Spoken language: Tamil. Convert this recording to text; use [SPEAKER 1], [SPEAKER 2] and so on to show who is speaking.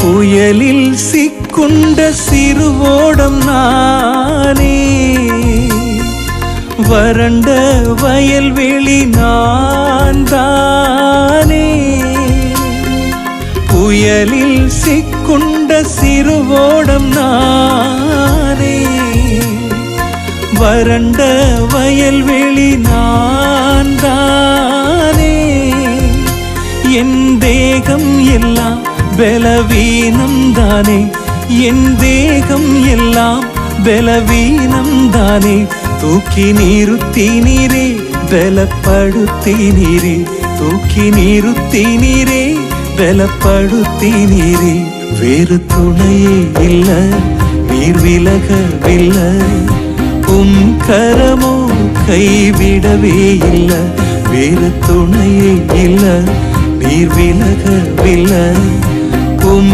[SPEAKER 1] புயலில் சிக்குண்ட சிறுவோடம் நானே, வறண்ட வயல்வெளி நான் தானே. புயலில் சிக்குண்ட சிறுவோடம் நானே, வறண்ட வயல்வெளி நான் தானே. என் தேகம் எல்லாம் பலவீனம் தானே, என் தேகம் எல்லாம் பலவீனம் தானே. தூக்கி நிறுத்தினீரே, பலப்படுத்தினீரே, தூக்கி நிறுத்தினீரே, பலப்படுத்தினீரே. வேறு துணையே இல்ல, நீர் விலகவில்லை, உம் கரமோ கைவிடவே இல்ல. வேறு துணையே இல்ல, நீர் விலகவில்லை, உம்